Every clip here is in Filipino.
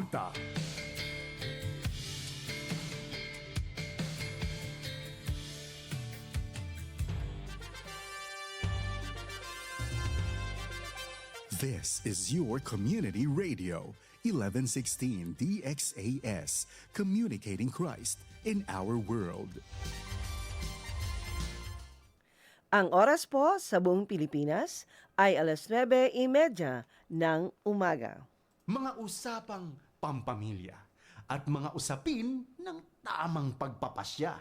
resulta. This is your community radio, 1116 DXAS, communicating Christ in our world. Ang oras po sa buong Pilipinas ay 9:30 ng umaga. Mga usapang pampamilya at mga usapin ng tamang pagpapasya.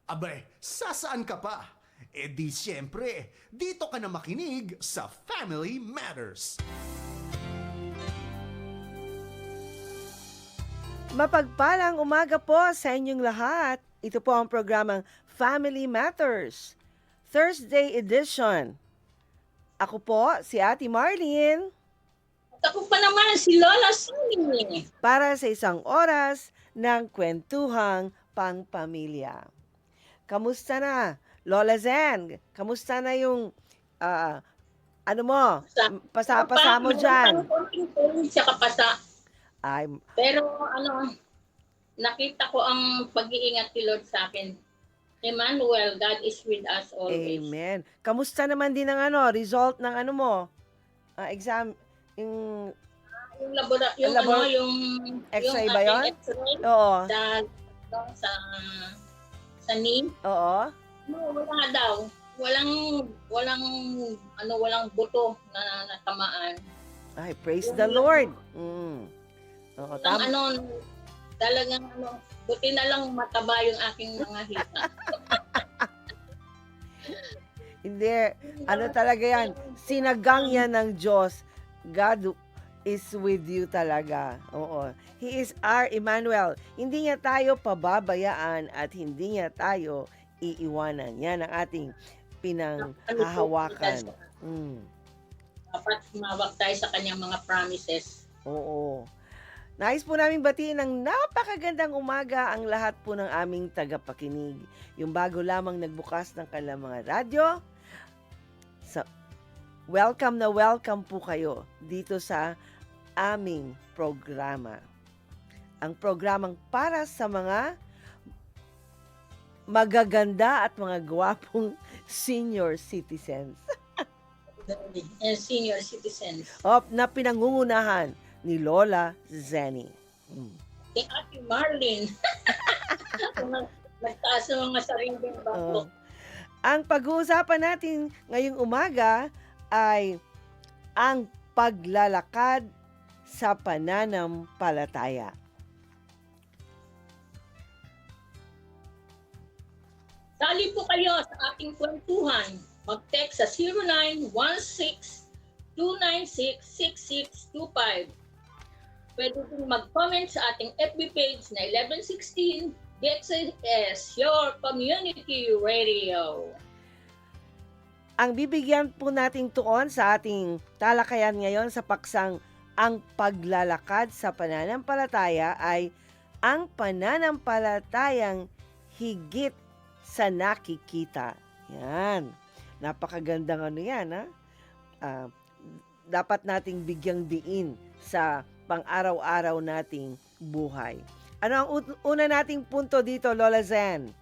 Abay, sasaan ka pa? E di siyempre, dito ka na makinig sa Family Matters. Mapagpalang umaga po sa inyong lahat. Ito po ang programang Family Matters, Thursday edition. Ako po, si Ate Marlene, Ako pa naman si Lola Sunny. para sa isang oras ng kwentuhang pangpamilya. Kamusta na, Lola Zen? Kamusta na yung, ano mo, pasa-pasa mo dyan? Konting tulong siya kapasa. Ay, Pero nakita ko ang pag-iingat ni Lord sa akin. Emmanuel, God is with us always. amen. Kamusta naman din ang result ng exam, yung, Yung X-ray yung ba yun? aking X-ray oo, sa knee. oo. No, wala daw. Walang buto na natamaan. Ay, praise the Lord. Oo, Talagang buti na lang mataba yung aking mga hita. Hindi, talaga yan. Sinagang yan ng Diyos. God is with you talaga. Oo. He is our Emmanuel. Hindi niya tayo pababayaan at hindi niya tayo iiwanan. Yan ang ating pinanghahawakan. Dapat mawag tayo sa kanyang mga promises. Oo. Nais po namin batiin ng napakagandang umaga ang lahat po ng aming tagapakinig. Yung bago lamang nagbukas ng kanilang mga radyo, welcome na welcome po kayo dito sa aming programa. Ang programang para sa mga magaganda at mga gwapong senior citizens. Senior citizens. Na pinangungunahan ni Lola Zenny. Si Ate Marlene. Nagtaas ng mga sariling bato. Ang pag-uusapan natin ngayong umaga ay ang paglalakad sa pananampalataya. Sali po kayo sa ating kwentuhan. Mag-text sa 0916-296-6625. Pwede din mag-comment sa ating FB page na 1116 DXS, your community radio. Ang bibigyan po nating tuon sa ating talakayan ngayon sa paksang ang paglalakad sa pananampalataya ay ang pananampalatayang higit sa nakikita. Yan. Napakagandang yan, ha? Dapat nating bigyang diin sa pang-araw-araw nating buhay. Ano ang una nating punto dito, Lola Zen?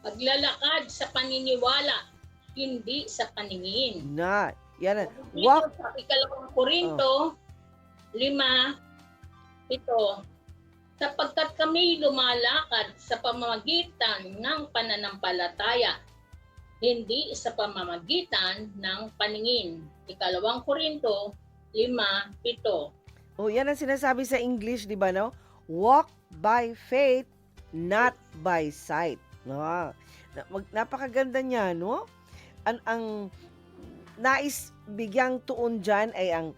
Paglalakad sa paniniwala, hindi sa paningin. Yan. Dito sa ikalawang Korinto, 5:7, sapagkat kami lumalakad sa pamamagitan ng pananampalataya, hindi sa pamamagitan ng paningin. Ikalawang Korinto 5:7. Yan ang sinasabi sa English, di ba, no? Walk by faith, not by sight. Napakaganda niya, no? Ang nais bigyang tuon dyan ay ang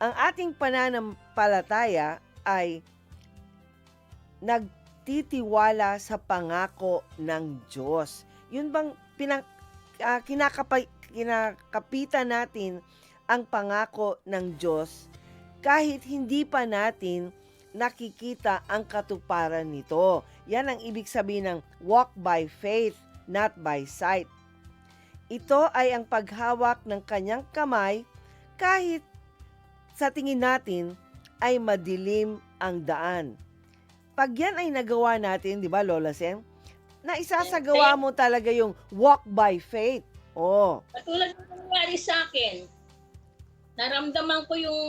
ating pananampalataya ay nagtitiwala sa pangako ng Diyos. Yun bang kinakapitan natin ang pangako ng Diyos kahit hindi pa natin nakikita ang katuparan nito. Yan ang ibig sabihin ng walk by faith, not by sight. Ito ay ang paghawak ng kanyang kamay kahit sa tingin natin ay madilim ang daan. Pag yan ay nagawa natin, di ba, Lola Sen, na isasagawa mo talaga yung walk by faith. Oh, Katulad ng nangyari sa akin, naramdaman ko yung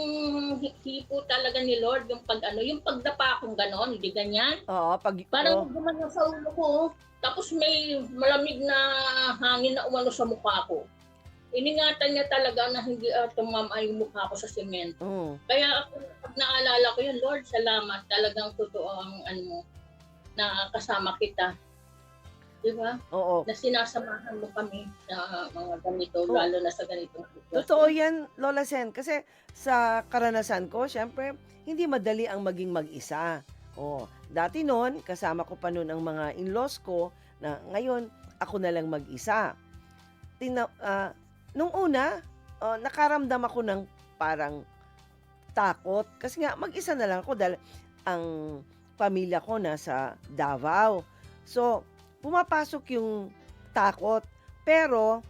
hipo talaga ni Lord, yung yung pagdapa kong ganon, hindi ganyan. oo, Parang gumano sa ulo ko, tapos may malamig na hangin na umano sa mukha ko. Iningatan niya talaga na hindi tumama yung mukha ko sa semento. Kaya ako, pag naalala ko yun, Lord, salamat. Talagang totoo ang na kasama kita. Di ba? oo. Na sinasamahan mo kami sa mga ganito, lalo na sa ganitong sitwasyon. Totoo yan, Lola Sen. Kasi sa karanasan ko, syempre, hindi madali ang maging mag-isa. Oh, dati noon, kasama ko pa noon ang mga in-laws ko na ngayon, ako na lang mag-isa. Nung una, nakaramdam ako ng parang takot. Kasi nga, mag-isa na lang ako dahil ang pamilya ko nasa Davao. So, pumapasok yung takot. Pero,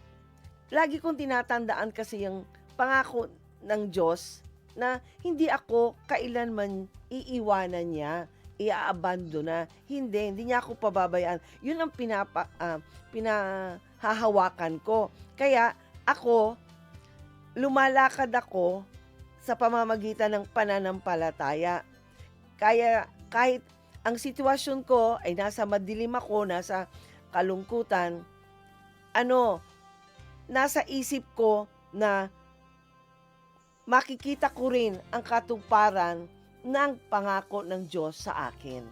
lagi kong tinatandaan kasi yung pangako ng Diyos na hindi ako kailanman iiwanan niya, iaabandona. Hindi niya ako pababayaan. Yun ang pinahahawakan ko. Kaya, ako, lumalakad ako sa pamamagitan ng pananampalataya. Kaya kahit ang sitwasyon ko ay nasa madilim ako, nasa kalungkutan, nasa isip ko na makikita ko rin ang katuparan ng pangako ng Diyos sa akin.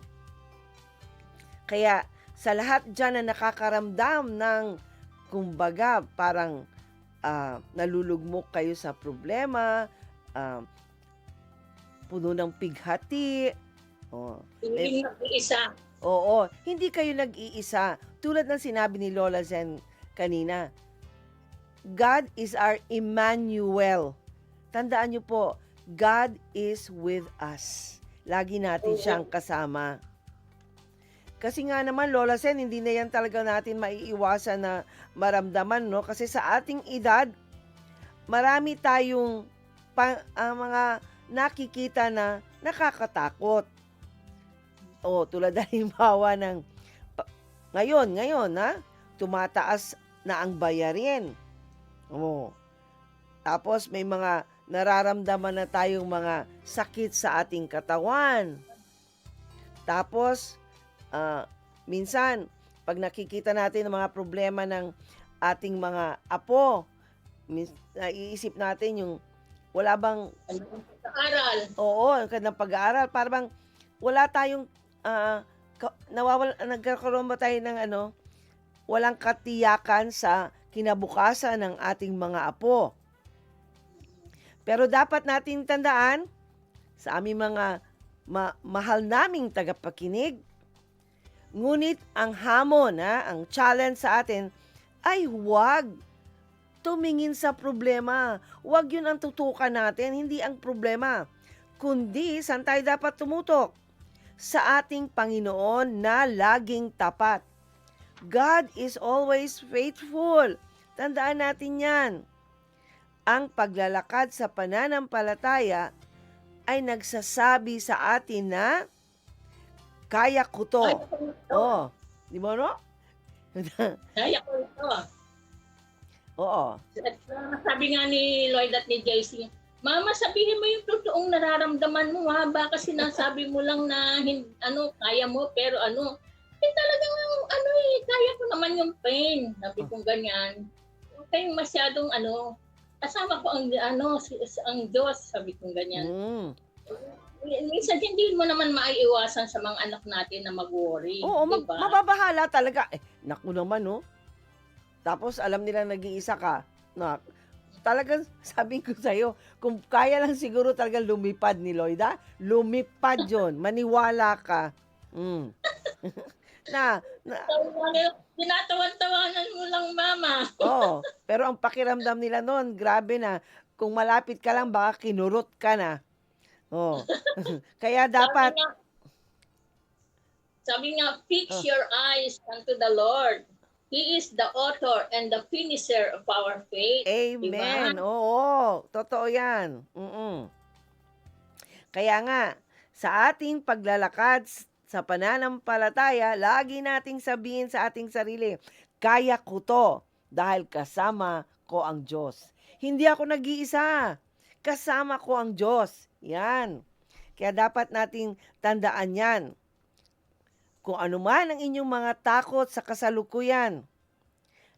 Kaya sa lahat dyan na nakakaramdam ng kumbaga parang nalulugmok kayo sa problema, puno ng pighati. Hindi nag-iisa. Oo, hindi kayo nag-iisa. Tulad ng sinabi ni Lola Zen kanina, God is our Emmanuel. Tandaan niyo po, God is with us. Lagi natin siyang kasama. Kasi nga naman, Lola Sen, hindi na yan talaga natin maiiwasan na maramdaman, no? Kasi sa ating edad, marami tayong mga nakikita na nakakatakot. Tulad halimbawa ng ngayon, ha? Tumataas na ang bayarin. Tapos may mga nararamdaman na tayong mga sakit sa ating katawan. Tapos, minsan, pag nakikita natin ang mga problema ng ating mga apo, naiisip natin yung wala bang Pag-aaral. Oo, ang kanilang pag-aaral. Parang wala tayong nagkakaroon ba tayo ng walang katiyakan sa kinabukasan ng ating mga apo. Pero dapat natin tandaan sa aming mga mahal naming tagapakinig, ngunit ang hamon, ang challenge sa atin ay huwag tumingin sa problema. Huwag yun ang tutukan natin, hindi ang problema. Kundi saan tayo dapat tumutok? Sa ating Panginoon na laging tapat. God is always faithful. Tandaan natin yan. Ang paglalakad sa pananampalataya ay nagsasabi sa atin na kaya ko to. Di ba no? Kaya ko ito. Oo. Sabi nga ni Lloyd at ni JC, Mama, sabihin mo yung totoong nararamdaman mo, ha? Baka sinasabi mo lang na kaya mo, pero talagang kaya ko naman yung pain. Sabi kong ganyan. Huwag kayong masyadong kasama ko ang Diyos, sabi kong ganyan. Minsan hindi mo naman maiiwasan sa mga anak natin na mag-worry. Oo, diba? mababahala talaga. Naku naman, no? Tapos alam nila nag-iisa ka. Talagang sabi ko sa'yo, kung kaya lang siguro talaga lumipad ni Lloyda, lumipad yun. Maniwala ka. Tinatawan-tawanan mo lang, Mama. Pero ang pakiramdam nila noon, grabe na. Kung malapit ka lang, baka kinurot ka na. Kaya dapat... Sabi nga, fix your eyes unto the Lord. He is the author and the finisher of our faith. Amen. Diba? Oo, totoo yan. Kaya nga, Sa ating paglalakad sa pananampalataya, lagi nating sabihin sa ating sarili, kaya ko to dahil kasama ko ang Diyos. Hindi ako nag-iisa. Kasama ko ang Diyos. Yan. Kaya dapat nating tandaan yan. Kung ano man ang inyong mga takot sa kasalukuyan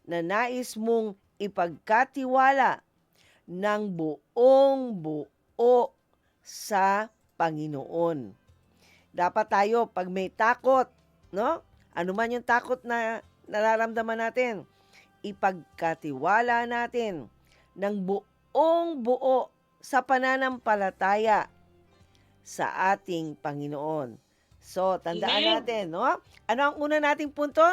na nais mong ipagkatiwala ng buong buo sa Panginoon. Dapat tayo, pag may takot, no? Ano man yung takot na nararamdaman natin, ipagkatiwala natin ng buong buo sa pananampalataya sa ating Panginoon. So, tandaan Amen. natin, no? Ano ang una nating punto?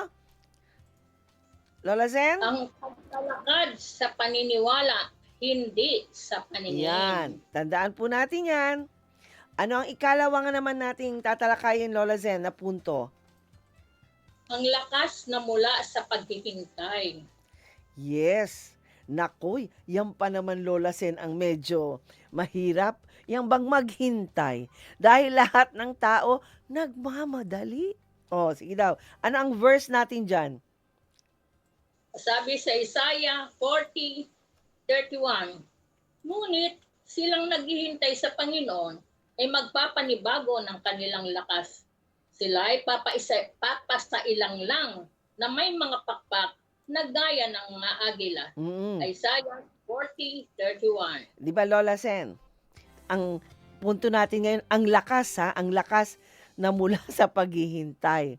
Lola Zen? Ang paglalakad sa paniniwala, hindi sa paningin. Yan. Tandaan po natin yan. Ano ang ikalawa nga naman nating tatalakayin, Lola Zen, na punto? Ang lakas na mula sa paghihintay. Yes. Nakoy, yan pa naman, Lola Sen, ang medyo mahirap. Yang bang maghintay. Dahil lahat ng tao nagmamadali. Oh, sige daw. Ano ang verse natin dyan? Sabi sa Isaiah 40:31, ngunit silang naghihintay sa Panginoon ay magpapanibago ng kanilang lakas. Sila ay papasailang lang na may mga pakpak na gaya ng mga agila. Isaiah 40:31. Di ba, Lola Sen? Ang punto natin ngayon, ang lakas, ha? Ang lakas na mula sa paghihintay.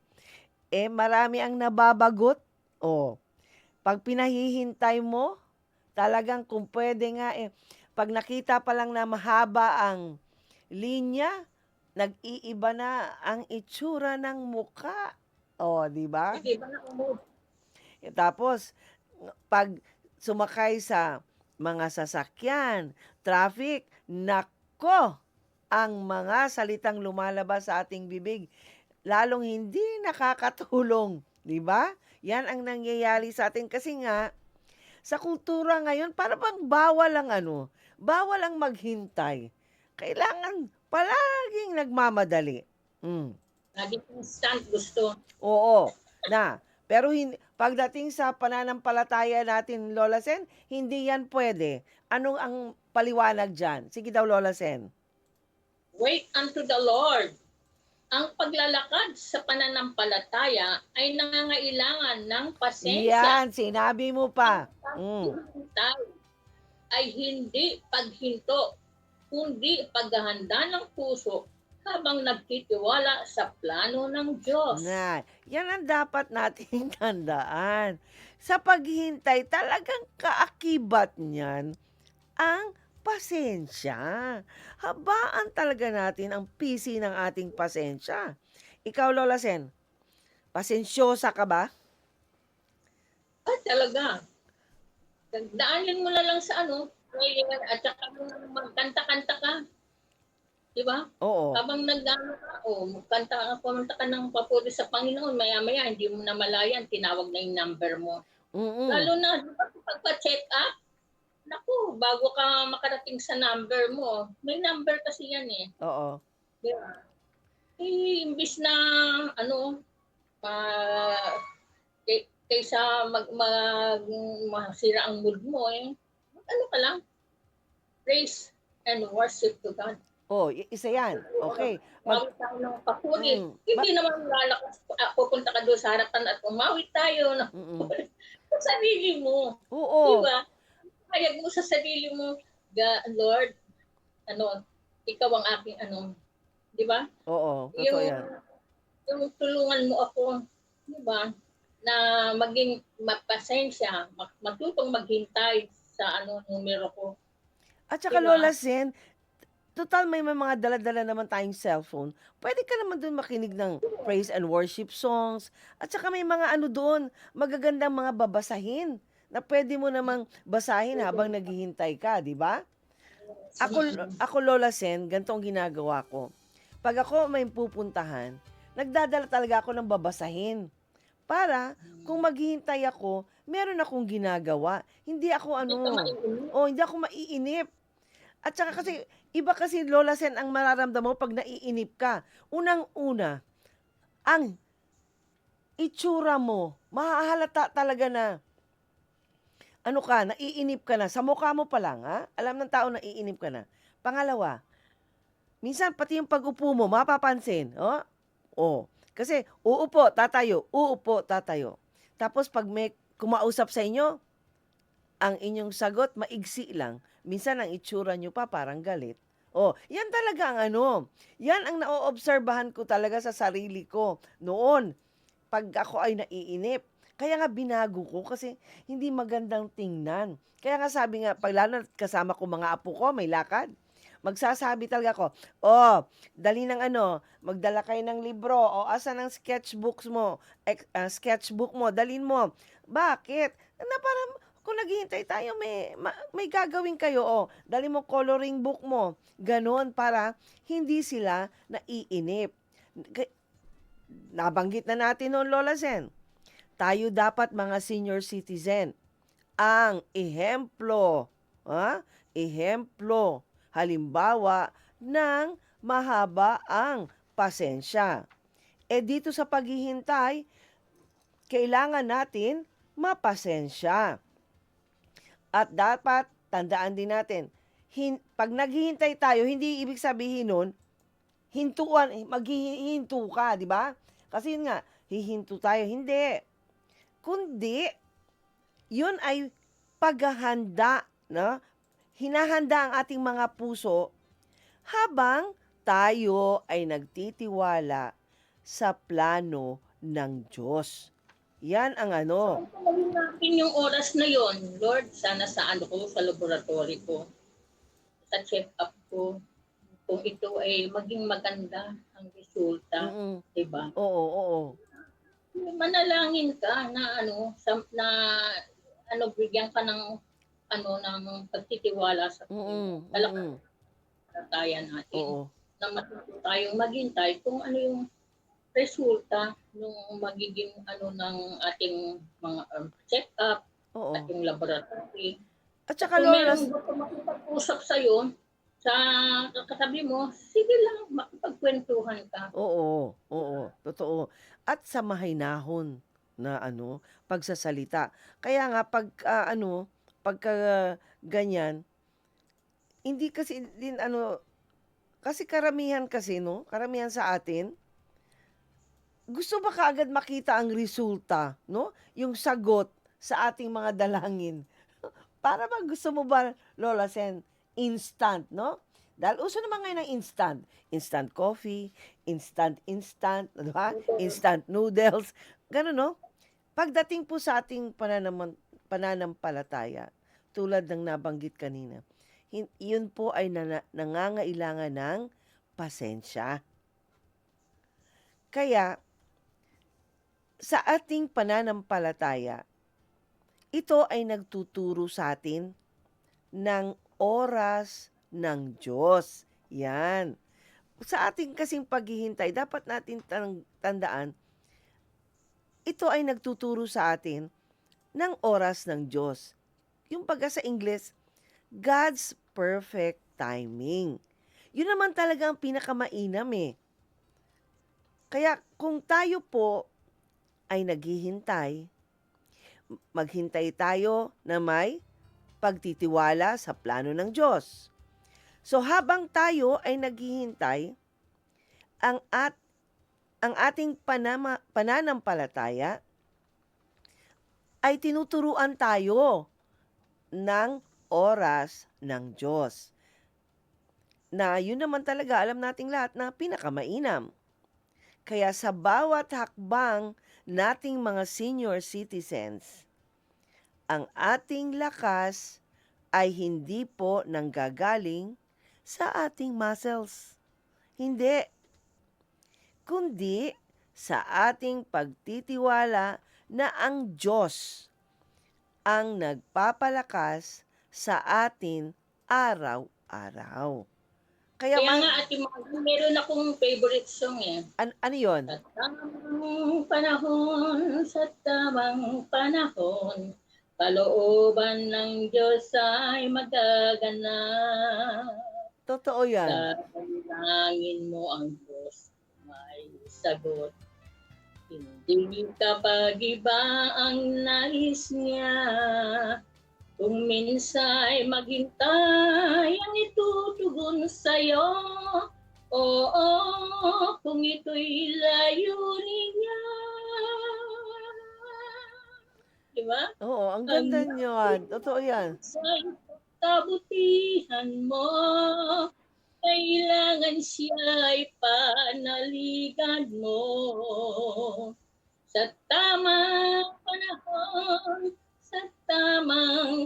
Marami ang nababagot. Oh, pag pinahihintay mo, talagang kung pwede nga, pag nakita pa lang na mahaba ang linya, nag-iiba na ang itsura ng muka. Oh, di ba? Di ba na umod? Tapos, pag sumakay sa mga sasakyan, traffic, nako, ang mga salitang lumalabas sa ating bibig, lalong hindi nakakatulong. Di ba? Yan ang nangyayari sa atin kasi nga, sa kultura ngayon, para bang bawal ang maghintay. Kailangan palaging nagmamadali. Naging instant gusto. Oo, na. Pero pagdating sa pananampalataya natin, Lola Sen, hindi yan pwede. Anong ang paliwanag dyan? Sige daw, Lola Sen. Wait unto the Lord. Ang paglalakad sa pananampalataya ay nangangailangan ng pasensya. Yan, sinabi mo pa. Paghihintay ay hindi paghinto, kundi paghahanda ng puso habang nagtitiwala sa plano ng Diyos. Yan ang dapat nating tandaan. Sa paghihintay, talagang kaakibat niyan ang pasensya. Habaan talaga natin ang pisi ng ating pasensya. Ikaw, Lola Sen, pasensyosa ka ba? Talaga. Daanin mo na lang sa at saka magkanta-kanta ka. Diba? Oo. Habang nagdano ka, kumanta ka ng papuri sa Panginoon, maya-maya, hindi mo na malayan, tinawag na yung number mo. Lalo na, diba, pagpa-check up, naku, bago ka makarating sa number mo, may number kasi yan eh. Oo. Diba? Imbis na, kaysa masira ang mood mo, ka lang, praise and worship to God. Oh, isa yan. Okay. Umawit tayo ng papuri. Hindi naman lalakas, pupunta ka doon sa harapan at umawit tayo. Sa sarili mo. Oo. Diba? Hayag mo sa sarili mo, Lord, ikaw ang aking diba? Oo, totoo yan. Yung tulungan mo ako, diba? Na maging mapasensya, matutong maghintay sa numero ko. At saka, diba? Lola Sen, total may mga dala-dala naman tayong cellphone. Pwede ka naman doon makinig ng praise and worship songs. At saka may mga doon, magagandang mga babasahin na pwede mo namang basahin habang naghihintay ka, di ba? Ako, Lola Sen, ganito ang ginagawa ko. Pag ako may pupuntahan, nagdadala talaga ako ng babasahin. Para kung maghihintay ako, meron akong ginagawa. Hindi ako hindi ako maiinip. At saka kasi, iba kasi Lola Sen ang mararamdaman mo pag naiinip ka. Unang-una, ang itsura mo, mahahalata talaga na ano ka, naiinip ka na. Sa mukha mo pa lang, ha? Alam ng tao naiinip ka na. Pangalawa, minsan pati yung pag-upo mo, mapapansin. Oh? Oh. Kasi uupo, tatayo. Tapos pag may kumausap sa inyo, ang inyong sagot maigsi lang. Minsan ang itsura nyo pa parang galit. Oh, yan talaga ang ano. Yan ang naoobserbahan ko talaga sa sarili ko noon pag ako ay naiinip. Kaya nga binago ko kasi hindi magandang tingnan. Kaya nga sabi nga, pag lalo na kasama ko mga apo ko, may lakad, magsasabi talaga ako, oh, dali ng ano, magdala kayo ng libro, o asan ang sketchbook mo, dalin mo. Bakit? Na parang, kung naghihintay tayo, may gagawin kayo, oh, dali mo coloring book mo. Ganon, para hindi sila naiinip. Nabanggit na natin noon, Lola Sen. Tayo dapat mga senior citizen ang ehemplo, ehemplo, halimbawa ng mahaba ang pasensya. Dito sa paghihintay, kailangan natin mapasensya. At dapat tandaan din natin, pag naghihintay tayo, hindi ibig sabihin nun, maghihinto ka, di ba? Kasi yun nga, hihinto tayo. Hindi. Kundi, yun ay paghahanda, no? Hinahanda ang ating mga puso habang tayo ay nagtitiwala sa plano ng Diyos. Yan ang ano. Gawin natin yung oras na yon, Lord, sana sa ano ko, sa laboratory ko, sa check-up ko, kung ito ay maging maganda ang resulta, Mm-mm. diba? Oo. Manalangin ka na bigyan ka ng ng pagtitiwala sa Mm-mm. palataya natin. Oo. Na matuto tayong maghintay kung ano yung resulta ng magiging ng ating mga check-up, Oo. ating laboratory. At saka Kung Lola, meron gusto makipag-usap sa'yo, sa katabi mo, sige lang, makipagkwentuhan ka. oo, totoo. At sa mahinahon na pagsasalita. Kaya nga pagka ganyan, hindi kasi din kasi karamihan kasi karamihan sa atin, gusto ba kaagad makita ang resulta, no? Yung sagot sa ating mga dalangin. Para ba gusto mo ba, Lola Sen, instant, no? Dahil uso naman ngayon ng instant. Instant coffee, instant, di ba? Instant noodles. Ganun, no? Pagdating po sa ating pananampalataya, tulad ng nabanggit kanina, yun po ay nangangailangan ng pasensya. Kaya, sa ating pananampalataya, ito ay nagtuturo sa atin ng oras ng Diyos. Yan. Sa ating kasing paghihintay, dapat natin tandaan, ito ay nagtuturo sa atin ng oras ng Diyos. Yung baga sa English, God's perfect timing. Yun naman talaga ang pinakamainam eh. Kaya kung tayo po ay naghihintay, maghintay tayo na may pagtitiwala sa plano ng Diyos. So habang tayo ay naghihintay, ang ating pananampalataya ay tinuturuan tayo ng oras ng Diyos. Na yun naman talaga, alam nating lahat na pinakamainam. Kaya sa bawat hakbang nating mga senior citizens, ang ating lakas ay hindi po nanggagaling sa ating muscles. Hindi. Kundi sa ating pagtitiwala na ang Diyos ang nagpapalakas sa atin araw-araw. Kaya nga, Ate Margie, meron akong favorite song eh. Ano yun? Sa tamang panahon, kalooban ng Diyos ay magaganap. Totoo yan. Sa panalangin mo ang Diyos may sagot. Hindi kapag iba ang nais niya, kung minsa'y maghintay ang itutugon sa'yo. Oo, kung ito'y layunin niya. Diba? Oo, ang ganda niyan. Totoo yan. Sa kabutihan mo, kailangan siya'y panaligan mo. Sa tamang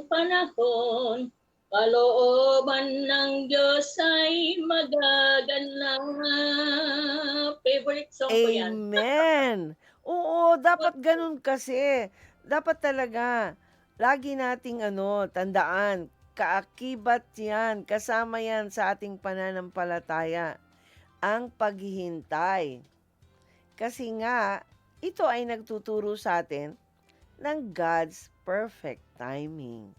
panahon, kalooban ng Diyos ay magaganap. Favorite song ko yan. Amen. Oo, dapat ganun kasi. Dapat talaga, lagi nating tandaan, kaakibat yan, kasama yan sa ating pananampalataya, ang paghihintay. Kasi nga, ito ay nagtuturo sa atin ng God's perfect timing.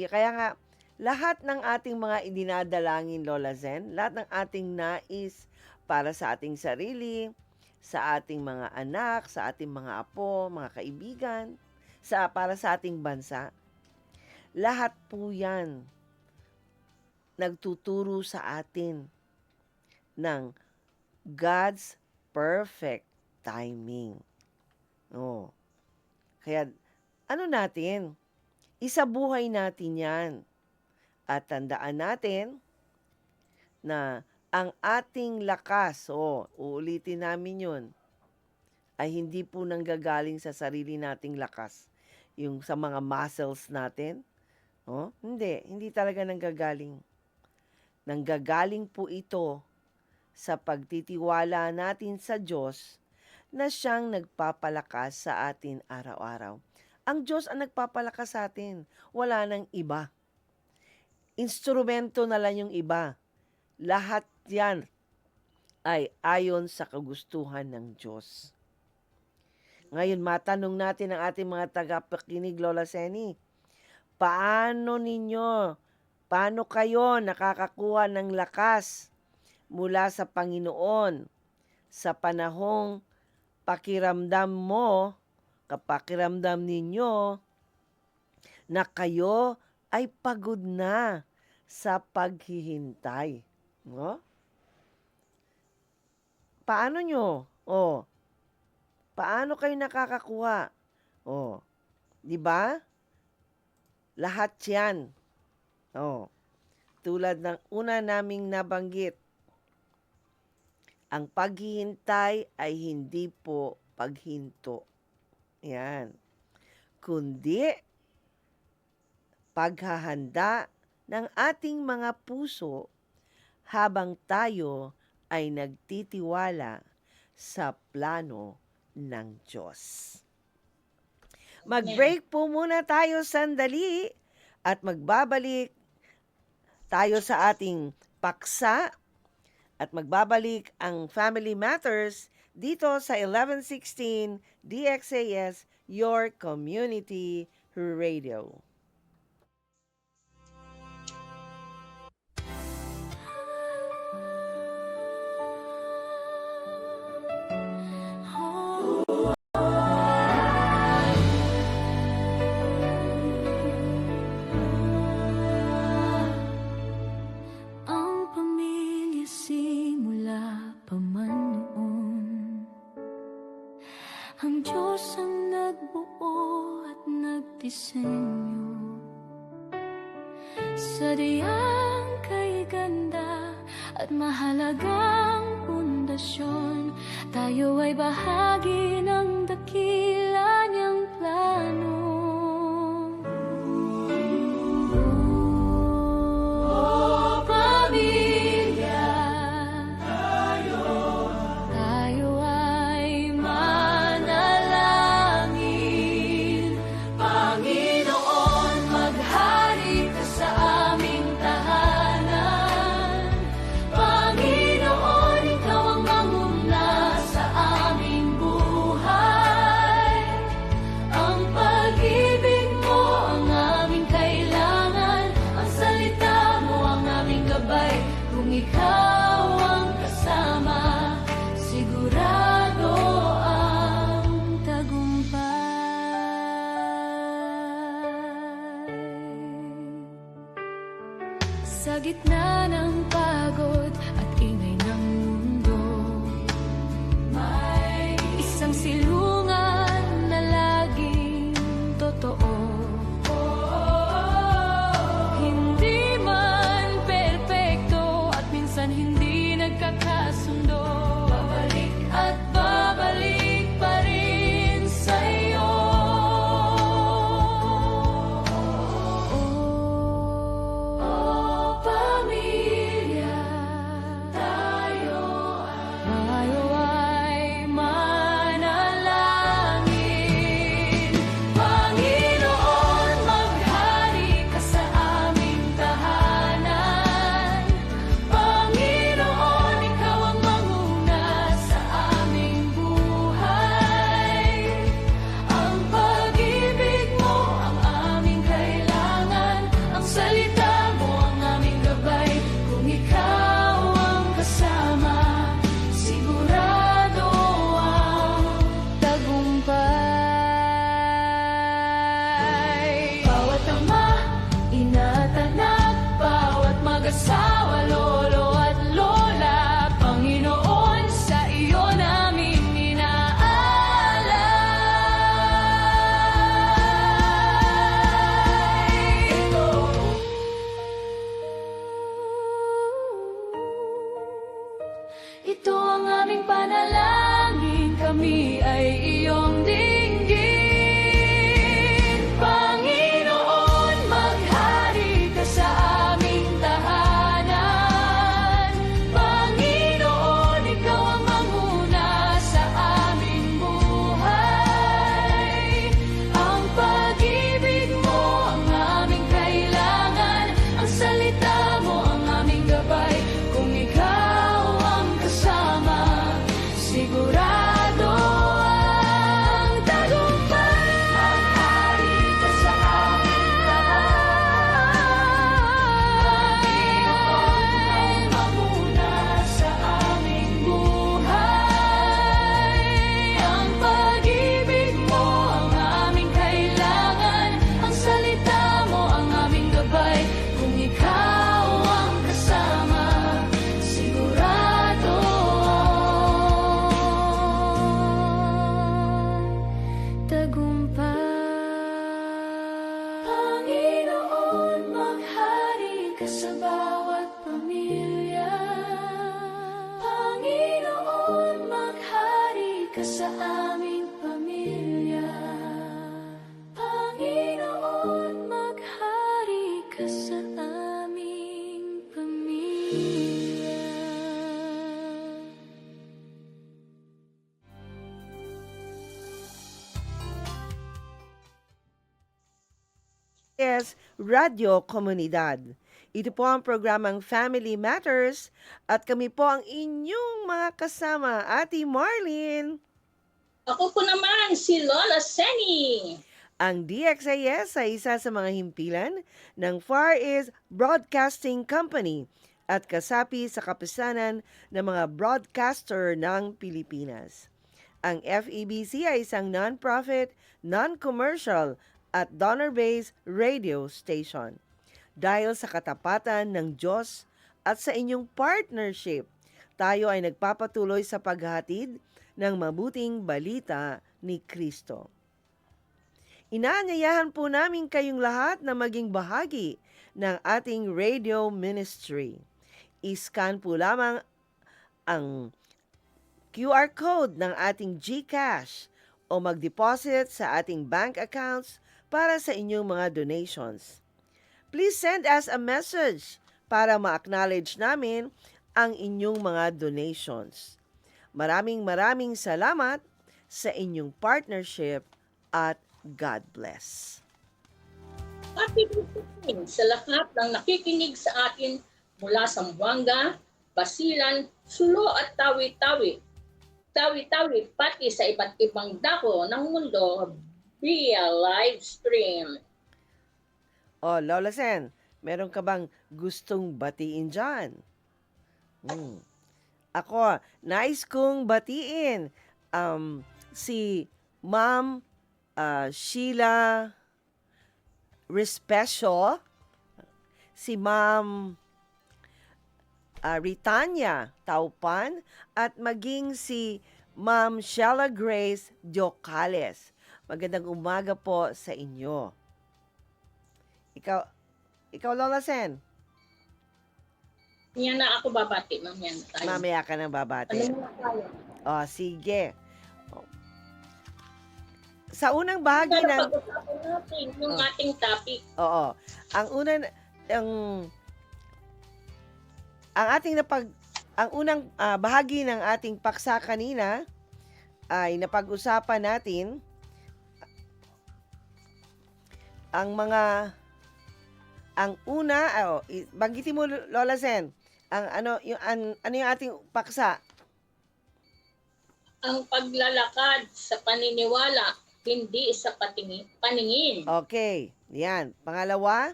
Kaya nga, lahat ng ating mga idinadalangin, Lola Zen, lahat ng ating nais para sa ating sarili, sa ating mga anak, sa ating mga apo, mga kaibigan, para sa ating bansa, lahat po yan nagtuturo sa atin ng God's perfect timing. Oh. Kaya, natin? Isabuhay natin yan. At tandaan natin na ang ating lakas, uulitin namin yun, ay hindi po nanggagaling sa sarili nating lakas. Yung sa mga muscles natin, hindi talaga nanggagaling. Nanggagaling po ito sa pagtitiwala natin sa Diyos na siyang nagpapalakas sa atin araw-araw. Ang Diyos ang nagpapalakas sa atin. Wala nang iba. Instrumento na lang yung iba. Lahat yan ay ayon sa kagustuhan ng Diyos. Ngayon, matanong natin ang ating mga tagapakinig, Lola Seni. Paano kayo nakakakuha ng lakas mula sa Panginoon sa panahong pakiramdam ninyo na kayo ay pagod na sa paghihintay? No? Paano nyo? Paano kayo nakakakuha? Di ba? Lahat yan. Tulad ng una naming nabanggit, ang paghihintay ay hindi po paghinto. Yan. Kundi paghahanda ng ating mga puso habang tayo ay nagtitiwala sa plano ng Diyos. Mag-break po muna tayo sandali at magbabalik tayo sa ating paksa at magbabalik ang Family Matters dito sa 1116 DXAS, Your Community Radio. Ang Diyos ang nagbuo at nagdisenyo. Sadyang kay ganda at mahalagang pundasyon, tayo ay bahagi ng dakila niyang plano. gitna ng pagod at ingay ng mundo, may isang silungan na laging totoo. Hindi man perpekto at minsan hindi nagkakasundo, babalik at babalik pa rin sa'yo. Oh, pamilya, tayo ay manalangin. Panginoon, maghari ka sa aming tahanan. Panginoon, ikaw ang manguna sa aming buhay. Ang pag-ibig mo ang aming kailangan. Ang salita mo ang aming gabay. Kung ikaw ang kasama, sigurado ang tagumpay. Bawat ama, ina't anak, bawat mag-asawa, lolo at lola, Panginoon, sa iyo namin inaalay. Ito ang aming panalangin, kami ay iyong dinggin. Panginoon, maghari ka sa aming tahanan. Panginoon, ikaw ang manguna sa aming buhay. Ang pag-ibig mo ang aming kailangan. Ang salita mo ang aming gabay. Kung ikaw ang kasama, sigurado ang tagumpay. Maghari ka sa aming tahanan. Panginoon, manguna sa aming buhay. Ang pag-ibig mo ang aming kailangan. Ang salita mo ang aming gabay. Kung ikaw ang kasama, sigurado ang tagumpay. Panginoon, maghari ka sa bawat pamilya. Panginoon, maghari ka sa aming pamilya. Panginoon, maghari ka sa aming pamilya. Yes, Radio Komunidad. Ito po ang programang Family Matters at kami po ang inyong mga kasama, Ate Marlene, Ako po naman, si Lola Seni. ang DXIS ay isa sa mga himpilan ng Far East Broadcasting Company at kasapi sa kapisanan ng mga broadcaster ng Pilipinas. Ang FEBC ay isang non-profit, non-commercial at donor-based radio station. Dahil sa katapatan ng Diyos at sa inyong partnership, tayo ay nagpapatuloy sa paghatid ng mabuting balita ni Kristo. Inaanyayahan po namin kayong lahat na maging bahagi ng ating radio ministry. I-scan po lamang ang QR code ng ating GCash o mag-deposit sa ating bank accounts para sa inyong mga donations. Please send us a message para ma-acknowledge namin ang inyong mga donations. Maraming salamat sa inyong partnership at God bless. Happy birthday sa lahat ng nakikinig sa atin mula sa Zamboanga, Basilan, Sulo at Tawi-Tawi. Tawi-Tawi pati sa iba't ibang dako ng mundo via live stream. Oh, Lola Sen, meron ka bang gustong batiin dyan? Ako, nais kong batiin si Ma'am Sheila Respesio, si Ma'am Ritanya Taupan at maging si Ma'am Sheila Grace Diocales. Magandang umaga po sa inyo. Ikaw Lola Sen, Yan na ako babati, ma'am. Yan na tayo. mamaya ka nang Ano babate. muna tayo? Sige. Sa unang bahagi Pero ng... pag-usapan natin yung Oh. ating topic. Oo. Ang unang bahagi ng ating paksa kanina ay napag-usapan natin banggitin mo Lola Sen, ano yung ating paksa? Ang paglalakad sa paniniwala, hindi sa paningin. Okay. Yan. Pangalawa?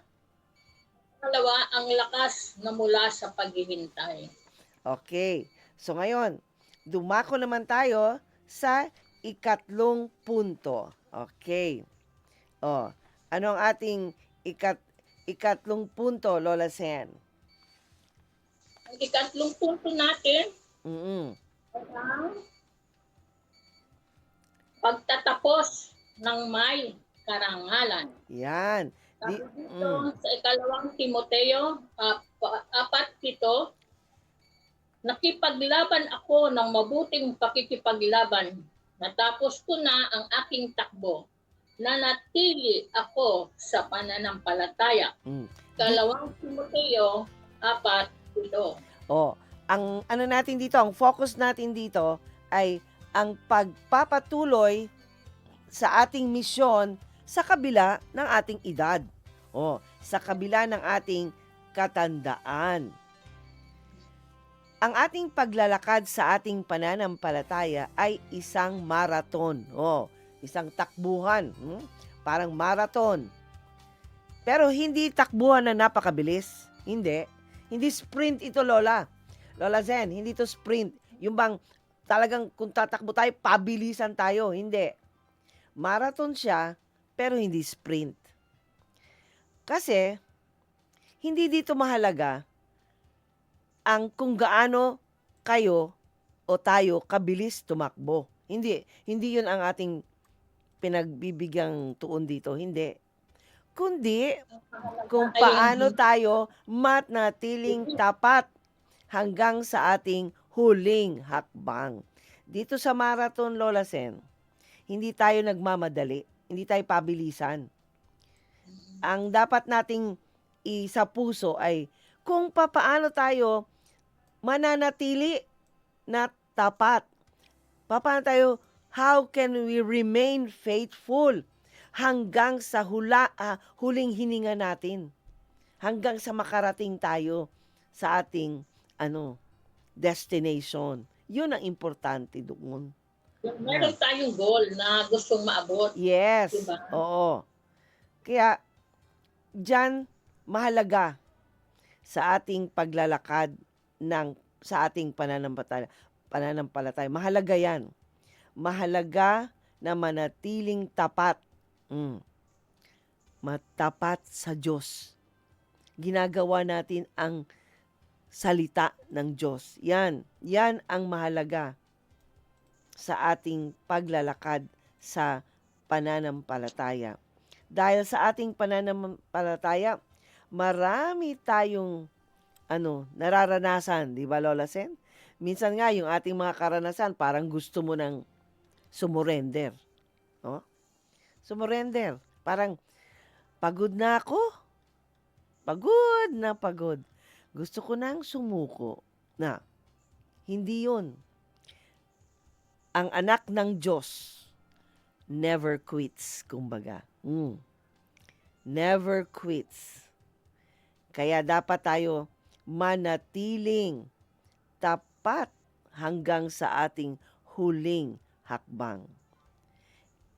Pangalawa, ang lakas na mula sa paghihintay. Okay. So ngayon, dumako naman tayo sa ikatlong punto. Okay. Ano ang ating ikatlong punto, Lola Sen? Ang ikatlong punto natin Mm. ay ang pagtatapos ng may karangalan. Yan. Sabi dito sa ikalawang Timoteo 4:7, nakipaglaban ako ng mabuting pakikipaglaban. Natapos ko na ang aking takbo. Nanatili ako sa pananampalataya. Mm. Ikalawang Timoteo 4:7. Ang ano natin dito, ang focus natin dito ay ang pagpapatuloy sa ating misyon sa kabila ng ating edad. Sa kabila ng ating katandaan. Ang ating paglalakad sa ating pananampalataya ay isang marathon. Isang takbuhan. Parang marathon. Pero hindi takbuhan na napakabilis. Hindi. Hindi sprint ito, Lola. Lola Zen, hindi ito sprint. Yung bang talagang kung tatakbo tayo, pabilisan tayo. Hindi. Marathon siya, pero hindi sprint. Kasi, hindi dito mahalaga ang kung gaano kayo o tayo kabilis tumakbo. Hindi yun ang ating pinagbibigyang tuon dito. Hindi. Kundi, kung paano tayo manatiling tapat hanggang sa ating huling hakbang. Dito sa marathon, Lola Sen, hindi tayo nagmamadali. Hindi tayo pabilisan. Ang dapat nating isa puso ay kung papaano tayo mananatili na tapat. Paano tayo, how can we remain faithful hanggang sa huling hininga natin? Hanggang sa makarating tayo sa ating destination. Yun ang importante doon. Meron tayong goal na gustong maabot. Yes. Diba? Oo. Kaya, diyan mahalaga sa ating paglalakad sa ating pananampalataya. Mahalaga yan. Mahalaga na manatiling tapat. Matapat sa Diyos. Ginagawa natin ang salita ng Diyos. Yan ang mahalaga sa ating paglalakad sa pananampalataya. Dahil sa ating pananampalataya, marami tayong nararanasan, di ba Lola Sen? Minsan nga yung ating mga karanasan, parang gusto mo nang sumurrender. Sumurrender. Parang pagod na ako. Pagod na pagod. Gusto ko nang sumuko. Hindi yun. Ang anak ng Diyos never quits, kumbaga. Never quits. Kaya dapat tayo manatiling tapat hanggang sa ating huling hakbang.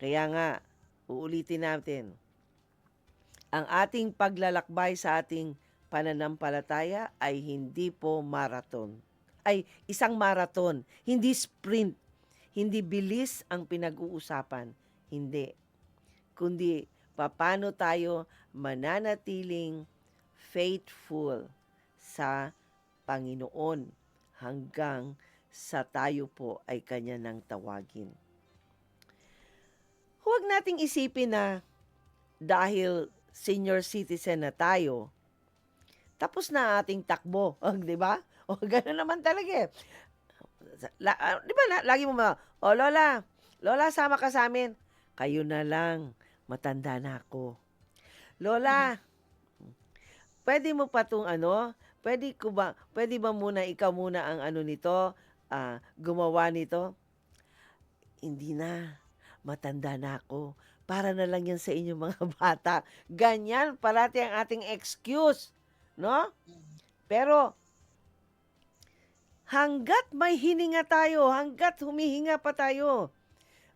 Kaya nga, uulitin natin, ang ating paglalakbay sa ating pananampalataya ay hindi po marathon. Ay isang marathon, hindi sprint. Hindi bilis ang pinag-uusapan. Hindi. Kundi paano tayo mananatiling faithful sa Panginoon hanggang sa tayo po ay Kanya nang tawagin. Huwag nating isipin na dahil senior citizen na tayo, tapos na ating takbo. Di ba? O, gano'n naman talaga eh. Di ba, lagi mo Lola, sama ka sa amin. Kayo na lang, matanda na ako. Lola, pwede mo pa itong pwede ba muna ikaw muna ang nito, gumawa nito? Hindi na, matanda na ako. Para na lang yan sa inyong mga bata. Ganyan, parati ang ating excuse. No? Pero, hanggat may hininga tayo, hanggat humihinga pa tayo,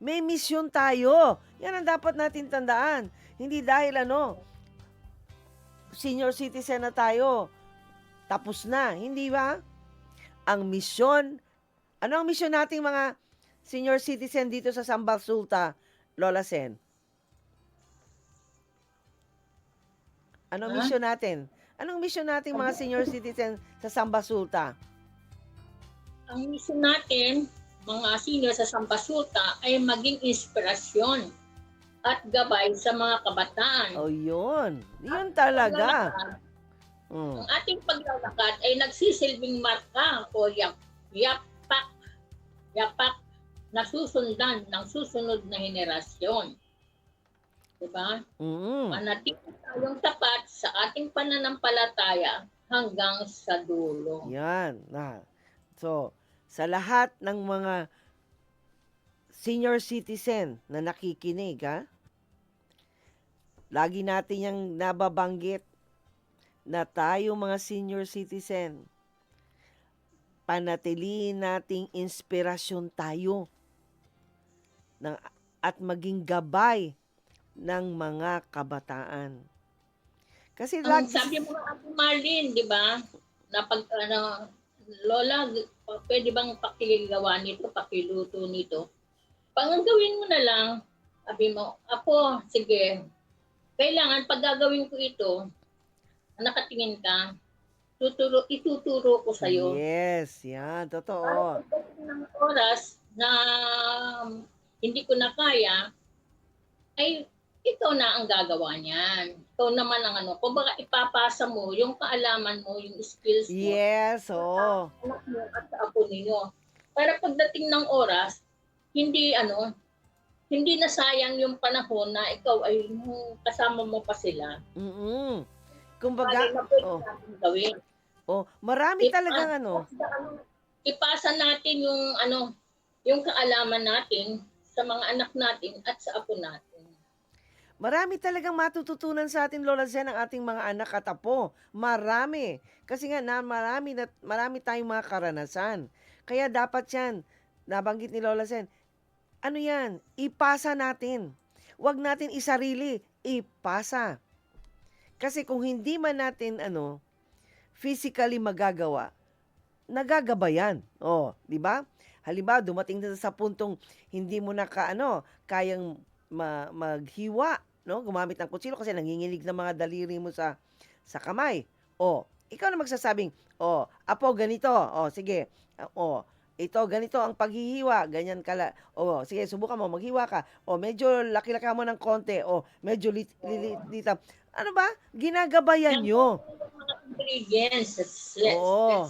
may misyon tayo. Yan ang dapat natin tandaan. Hindi dahil senior citizen na tayo, tapos na. Hindi ba? Ang misyon, ano ang misyon nating mga senior citizen dito sa Sambal Sulta, Lola Sen? Anong misyon natin? Anong misyon nating mga senior citizen sa Sambal Sulta? Ang mission natin, mga senior sa Sampasulta, ay maging inspirasyon at gabay sa mga kabataan. Oh, yun. Yun talaga. Ang ating paglalakad ay nagsisilbing marka o yapak na susundan ng susunod na henerasyon. Diba? Manatili tayong tapat sa ating pananampalataya hanggang sa dulo. Yan. So, sa lahat ng mga senior citizen na nakikinig, lagi natin yung nababanggit na tayo mga senior citizen, panatiliin nating inspirasyon tayo at maging gabay ng mga kabataan. Kasi Sabi mo nga, Ate Marlene, di ba? Na Lola, pwede bang pakigawa nito, pakiluto nito? Pag gawin mo na lang, sabi mo, Apo, sige, kailangan pag gagawin ko ito, nakatingin ka, ituturo ko sa'yo. Yes, yan, totoo. Para pagdating ng oras na hindi ko na kaya, ay ikaw na ang gagawa niyan. Ikaw naman ang kumbaga ipapasa mo yung kaalaman mo, yung skills mo. Yes, oo. Sa anak mo at sa apo ninyo. Para pagdating ng oras, hindi nasayang yung panahon na ikaw ay kasama mo pa sila. Kumbaga, na pwede natin gawin. marami talagang Ipasa natin yung kaalaman natin sa mga anak natin at sa apo natin. Marami talagang matututunan sa atin, Lola Zen, ang ating mga anak at apo. Marami. Kasi nga, marami tayong mga karanasan. Kaya dapat yan, nabanggit ni Lola Zen, yan, ipasa natin. Huwag natin isarili, ipasa. Kasi kung hindi man natin, physically magagawa, nagagabayan. Di ba? Halimbawa, dumating na sa puntong hindi mo na kayang maghiwa, gumamit ng kutsilo kasi nanginginig ng mga daliri mo sa kamay. Ikaw na magsasabing, Apo, ganito. Sige. Ito, ganito ang paghihiwa. Ganyan kala. Sige, subukan mo, maghiwa ka. Medyo laki-laki mo ng konti. Medyo litap. Ano ba? Ginagabayan nyo. Mga ingredients.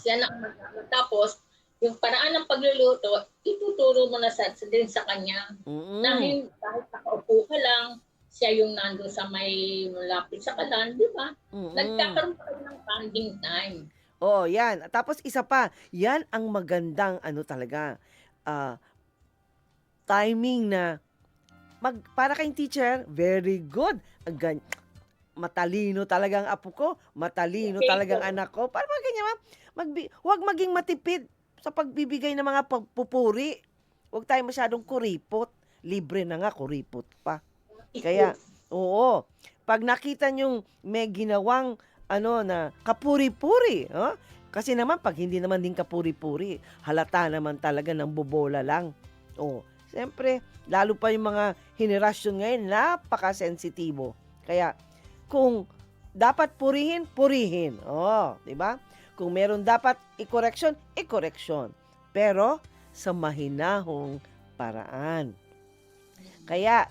Yan ang tapos, yung paraan ng pagluluto, ituturo mo na din sa kanya. Dahil kahit nakaupo ka lang, siya yung nando sa may lapit sa kalan, di ba? Nagkakaroon pa rin ng bonding time. Yan. Tapos isa pa, yan ang magandang talaga, timing na para kayong teacher, very good. Matalino talagang apo ko, matalino talagang anak ko. Para mga ganyan, huwag maging matipid sa pagbibigay ng mga pagpupuri. Huwag tayo masyadong kuripot. Libre na nga, kuripot pa. Kaya, pag nakita nyong may ginawang na kapuri-puri, kasi naman pag hindi naman din kapuri-puri, halata naman talaga ng bobola lang. Siyempre, lalo pa yung mga henerasyon ngayon, napaka-sensitibo. Kaya, kung dapat purihin, purihin. Di ba? Kung meron dapat ikoreksyon, ikoreksyon. Pero sa mahinahong paraan. Kaya,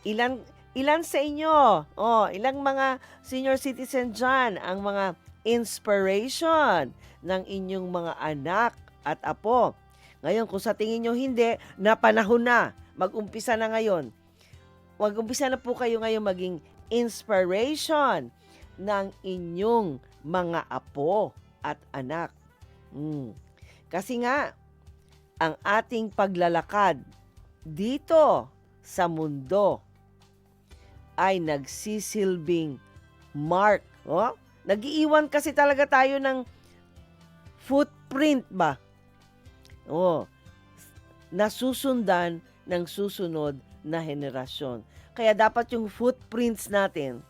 ilan sa inyo, ilang mga senior citizen dyan, ang mga inspiration ng inyong mga anak at apo. Ngayon, kung sa tingin nyo hindi, napanahon na. Mag-umpisa na ngayon. Mag-umpisa na po kayo ngayon maging inspiration ng inyong mga apo at anak. Kasi nga, ang ating paglalakad dito sa mundo ay nagsisilbing mark. Nag-iiwan kasi talaga tayo ng footprint ba? Nasusundan ng susunod na henerasyon. Kaya dapat yung footprints natin,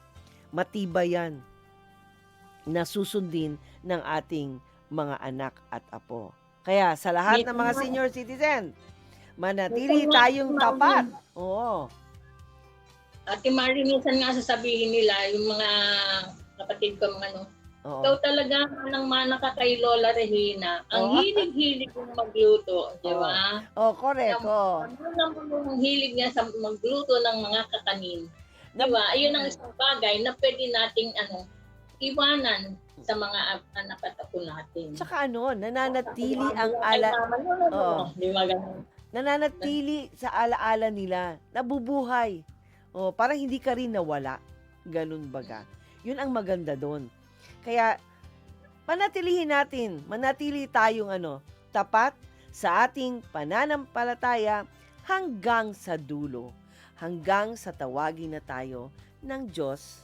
matibay yan. Nasusundin ng ating mga anak at apo. Kaya sa lahat ng mga senior citizen, manatili tayong tapat. Oo. Ate Mari, minsan nga sasabihin nila, yung mga kapatid ko, mga Oo. ikaw talaga nang mana ka kay Lola Regina. Ang hilig-hilig kong magluto, di ba? Correct. Ano naman yung hilig niya sa magluto ng mga kakanin. Di ba? Ayun ang isang bagay na pwede nating iwanan sa mga anak at apo natin. Tsaka nananatili ang Di ba ganun? nananatili sa alaala nila, nabubuhay. Parang hindi ka rin nawala. Ganun baga. Yun ang maganda doon. Kaya, manatili tayong tapat sa ating pananampalataya hanggang sa dulo. Hanggang sa tawagin na tayo ng Diyos.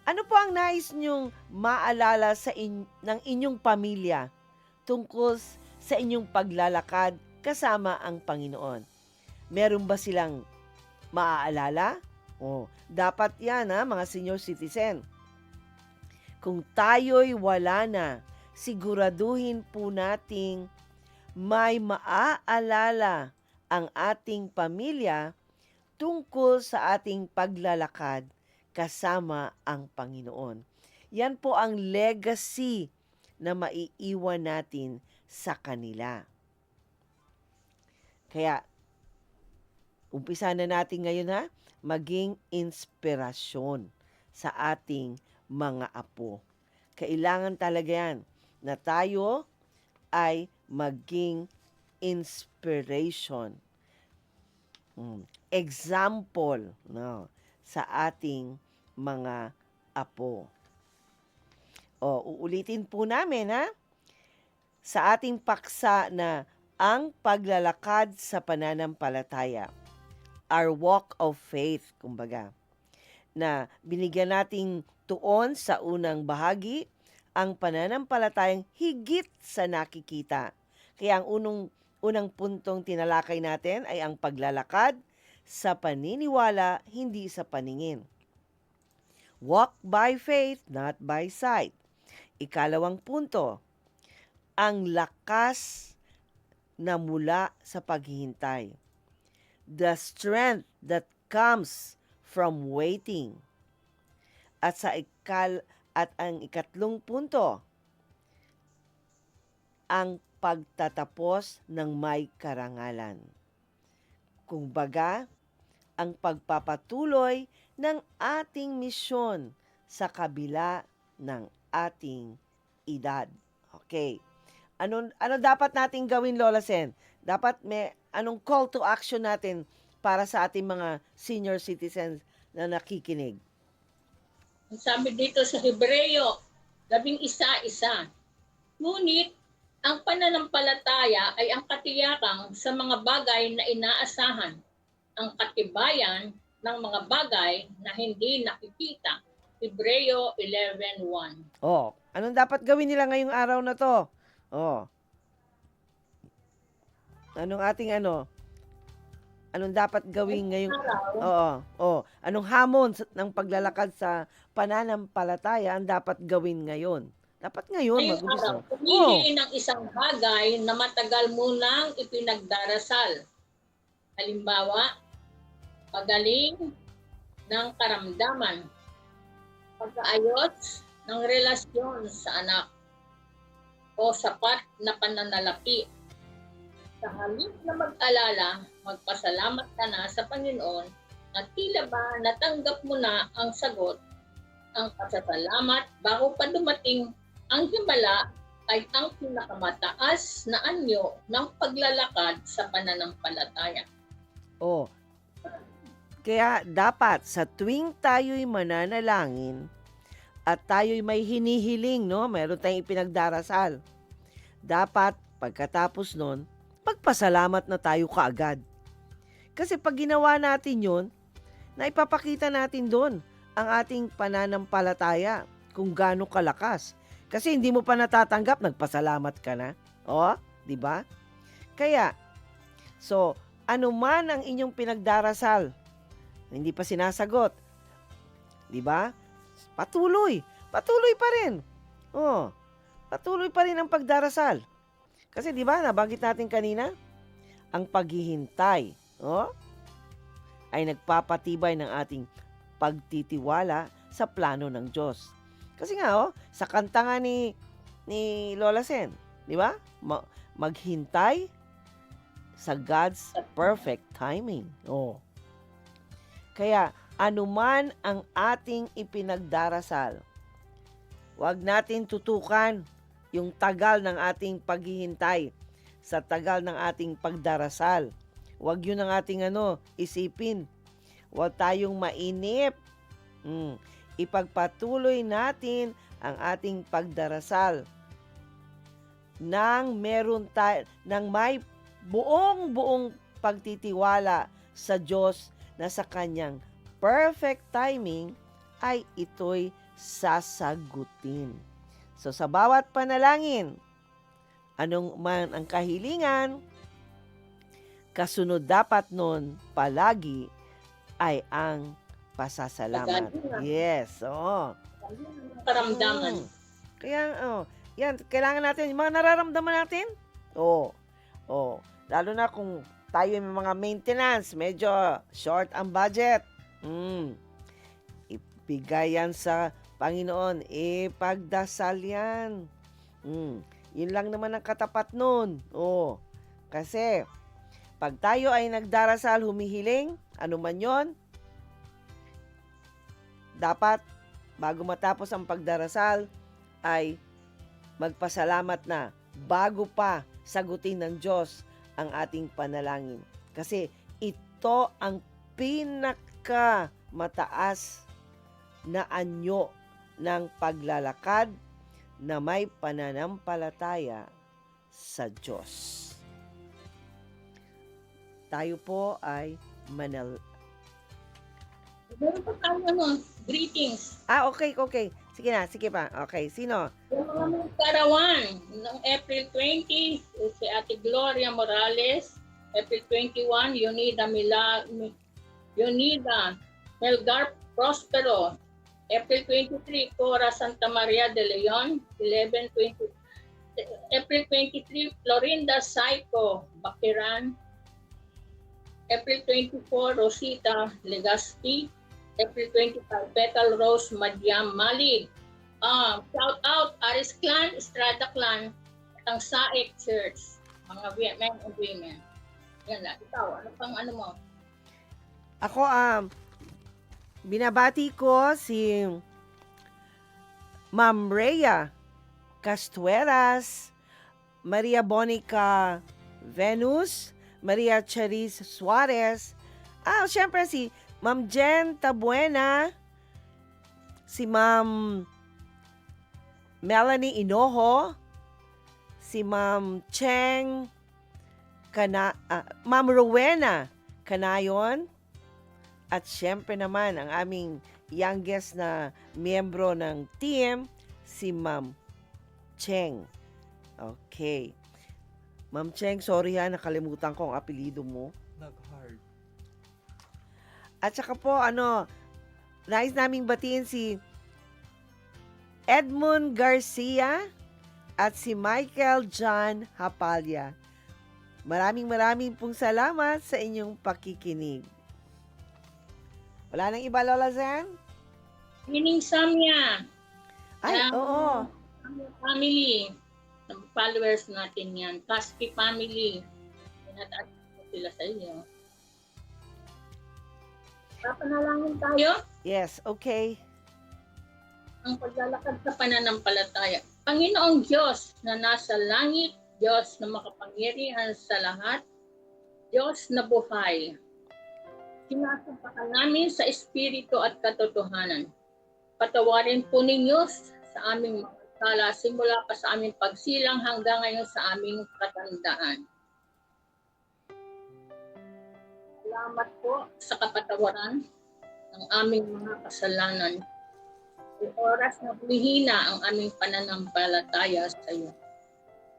Ano po ang nais niyong maalala ng inyong pamilya tungkol sa inyong paglalakad kasama ang Panginoon? Meron ba silang maaalala? Dapat yan mga senior citizen. Kung tayo'y wala na, siguraduhin po nating may maaalala ang ating pamilya tungkol sa ating paglalakad kasama ang Panginoon. Yan po ang legacy na maiiwan natin sa kanila. Kaya, umpisa na natin ngayon maging inspirasyon sa ating mga apo. Kailangan talaga yan na tayo ay maging inspiration. Example sa ating mga apo. Uulitin po namin sa ating paksa na ang paglalakad sa pananampalataya. Our walk of faith, kumbaga. Na binigyan nating tuon sa unang bahagi, ang pananampalatayang higit sa nakikita. Kaya ang unang puntong tinalakay natin ay ang paglalakad sa paniniwala, hindi sa paningin. Walk by faith, not by sight. Ikalawang punto, ang lakas na mula sa paghihintay. The strength that comes from waiting. At ang ikatlong punto, ang pagtatapos ng may karangalan. Kumbaga, ang pagpapatuloy ng ating misyon sa kabila ng ating edad. Okay. Ano dapat nating gawin, Lola Sen? Dapat anong call to action natin para sa ating mga senior citizens na nakikinig? Sabi dito sa Hebreo, 11:1. Ngunit, ang pananampalataya ay ang katiyakan sa mga bagay na inaasahan, ang katibayan ng mga bagay na hindi nakikita. Hebreo 11:1. Anong dapat gawin nila ngayong araw na to? Anong dapat gawin ngayong anong hamon ng paglalakad sa pananampalataya ang dapat gawin ngayon? Dapat ngayon mag-umpisa. Pumili ng isang bagay na matagal mo nang ipinagdarasal. Halimbawa, pagaling ng karamdaman, pagkaayos ng relasyon sa anak o sapat na pananalapi. Sa halip na mag-alala, magpasalamat ka na sa Panginoon na tila ba natanggap mo na ang sagot. Ang pasasalamat bago pa dumating ang himala ay ang pinakamataas na anyo ng paglalakad sa pananampalataya. Oh, kaya dapat sa tuwing tayo'y mananalangin at tayo'y may hinihiling, no? Meron tayong ipinagdarasal. Dapat pagkatapos nun, magpasalamat na tayo kaagad. Kasi pag ginawa natin yun, naipapakita natin doon ang ating pananampalataya kung gaano kalakas. Kasi hindi mo pa natatanggap, nagpasalamat ka na. O, di ba? Kaya, so, ano man ang inyong pinagdarasal, hindi pa sinasagot, di ba? Patuloy pa rin. Oh, patuloy pa rin ang pagdarasal. Kasi di ba, nabanggit natin kanina, ang paghihintay, ay nagpapatibay ng ating pagtitiwala sa plano ng Diyos. Kasi nga, sa kanta nga ni Lola Sen, di ba? Maghintay sa God's perfect timing. Kaya, anuman ang ating ipinagdarasal, huwag natin tutukan yung tagal ng ating paghihintay sa tagal ng ating pagdarasal. Huwag yun ang ating isipin. Huwag tayong mainip. Ipagpatuloy natin ang ating pagdarasal nang may buong pagtitiwala sa Diyos na sa kanyang perfect timing ay ito'y sasagutin. So sa bawat panalangin, anong man ang kahilingan, kasunod dapat nun palagi ay ang pasasalamat. Yes, oo. Karamdaman. Kaya, yan, kailangan natin, yung mga nararamdaman natin, lalo na kung tayo may mga maintenance, medyo short ang budget, ibigay yan sa Panginoon, pagdasal yan. Yun lang naman ang katapat nun. Kasi, pag tayo ay nagdarasal, humihiling, ano man yon, dapat, bago matapos ang pagdarasal, ay magpasalamat na bago pa sagutin ng Diyos ang ating panalangin. Kasi ito ang pinakamataas na anyo ng paglalakad na may pananampalataya sa Diyos. Tayo po ay Meron pa tayo greetings. Okay. Sige pa. Okay, sino? Yung mga may karawan, noong April 20, si Ate Gloria Morales. April 21, Yunida Melgar Prospero. April 23, Cora Santa Maria de Leon. April 23, Florinda Saico Bakiran. April 24, Rosita Legaspi. April 25, Petal Rose Madyam Malig. Shout out, Aris Clan, Estrada Clan, at ang Saek Church, mga men and women. Yan lang. Ikaw, ano pang mo? Ako, binabati ko si Ma'am Rhea Castueras, Maria Bonica Venus, Maria Charis Suarez, syempre si Ma'am Jen Tabuena, si Ma'am Melanie Inoho, si Ma'am Cheng, Ma'am Rowena Canayon, at syempre naman ang aming youngest na miyembro ng team, si Ma'am Cheng. Okay. Ma'am Cheng, sorry nakalimutan ko ang apelido mo. Nag-hard. At saka po, nais naming batiin si Edmund Garcia at si Michael John Hapalya. Maraming pong salamat sa inyong pakikinig. Wala nang iba, Lola Zen? Mining Samya. Ay, Kaya, oo. family, sa followers natin yan, Kaspi family, pinataas ko sila sa iyo. Papanalangin tayo Yes, okay. ang paglalakad sa pananampalataya. Panginoong Diyos na nasa langit, Diyos na makapangyarihan sa lahat, Diyos na buhay. Sinasampakan namin sa espiritu at katotohanan. Patawarin po ninyo sa aming mga sala simula pa sa aming pagsilang hanggang ngayon sa aming katandaan. Salamat po sa kapatawaran ng aming mga kasalanan. Sa oras na humihina ang aming pananampalataya sa iyo.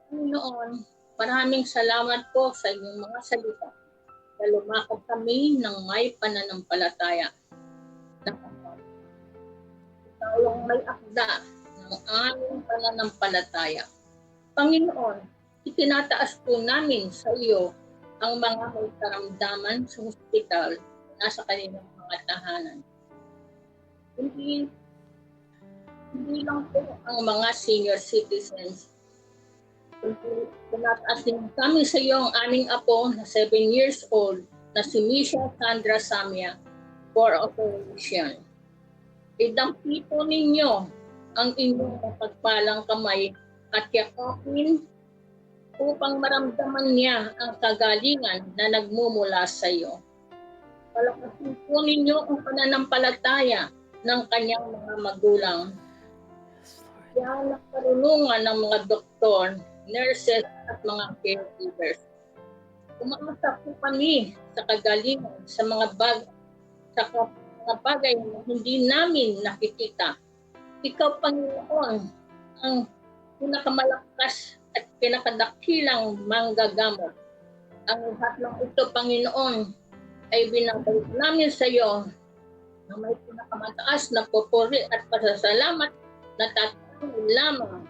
Panginoon, maraming salamat po sa inyong mga salita na lumakad kami ng may pananampalataya. Ikaw ang may akda ng aming pananampalataya. Panginoon, itinataas po namin sa iyo ang mga may karamdaman sa hospital na sa kanilang mga tahanan. Hindi lang po ang mga senior citizens. Tinataas din kami sa iyo ang aming apo na 7 years old na si Misha Sandra Samia for operation. Idampi po ninyo ang inyong mapagpalang kamay at yakapin upang maramdaman niya ang kagalingan na nagmumula sa iyo. Palakasin po ninyo ang pananampalataya ng kanyang mga magulang. Yan ang karunungan ng mga doktor, nurses at mga caregivers. Umaasa po kami sa kagalingan sa mga bagay na hindi namin nakikita. Ikaw, Panginoon, ang pinakamalakas at pinakadakilang manggagamot. Ang lahat ng ito, Panginoon, ay binabalik namin sa iyo na may pinakamataas na pupuri at pasasalamat na tatanungin lamang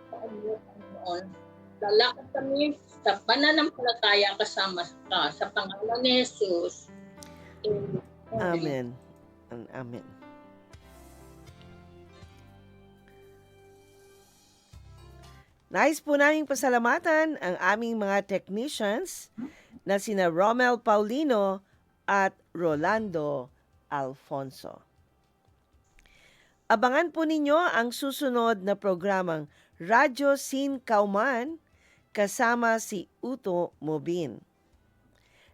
sa iyo, Panginoon. Lalakad kami sa pananampalataya kasama ka sa pangalan ni Jesus. Amen. And amen. Nais po naming pasalamatan ang aming mga technicians na sina Romel Paulino at Rolando Alfonso. Abangan po ninyo ang susunod na programang Radyo Sin Kauman kasama si Uto Mobin.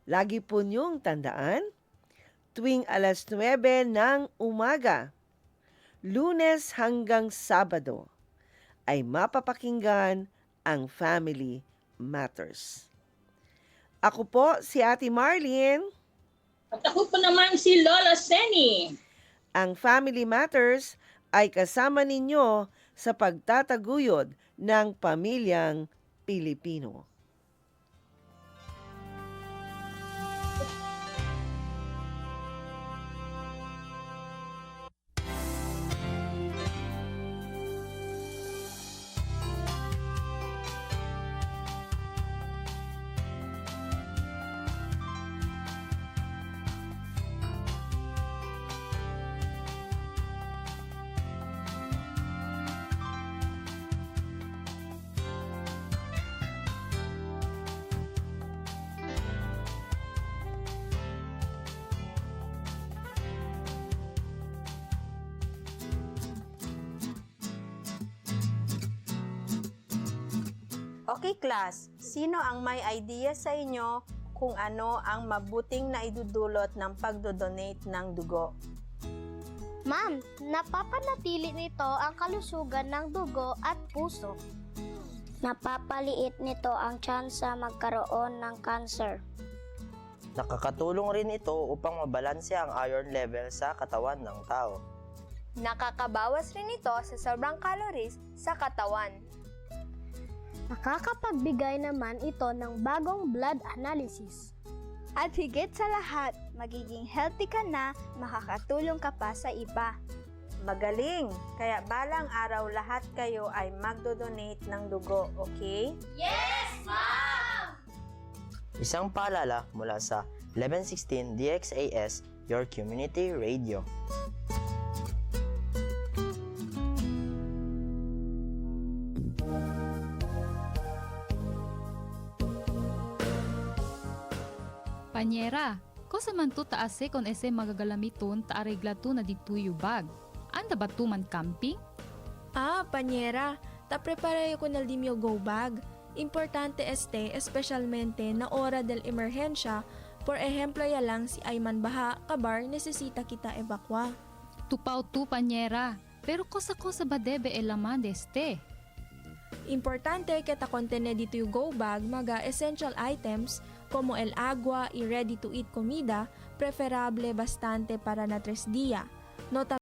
Lagi po niyong tandaan, tuwing alas 9 ng umaga, Lunes hanggang Sabado, ay mapapakinggan ang Family Matters. Ako po si Ate Marlene. At ako po naman si Lola Seni. Ang Family Matters ay kasama ninyo sa pagtataguyod ng pamilyang Pilipino. Okay class, sino ang may idea sa inyo kung ano ang mabuting na idudulot ng pagdodonate ng dugo? Ma'am, napapanatili nito ang kalusugan ng dugo at puso. Napapaliit nito ang tsansa magkaroon ng cancer. Nakakatulong rin ito upang mabalanse ang iron level sa katawan ng tao. Nakakabawas rin ito sa sobrang calories sa katawan. Nakakapagbigay naman ito ng bagong blood analysis. At higit sa lahat, magiging healthy ka na, makakatulong ka pa sa iba. Magaling! Kaya balang araw lahat kayo ay magdodonate ng dugo, okay? Isang paalala mula sa 1116 DXAS, your community radio. Panyera, ko sa man to taase kon ese magagalamiton ta aregla to na dituyo bag. Anda ba to man camping? Panyera, ta preparayo ko na dimyo go bag. Importante este, especialmente na ora del emerhensya, por ejemplo ya lang si Ayman Baha, kabar, nesesita kita evakwa. Tupaw to panyera, pero kosa ba debe elaman deste? Importante kita kontene dito yung go bag mga essential items como el agua y ready to eat comida, preferable bastante para na 3 dia. Nota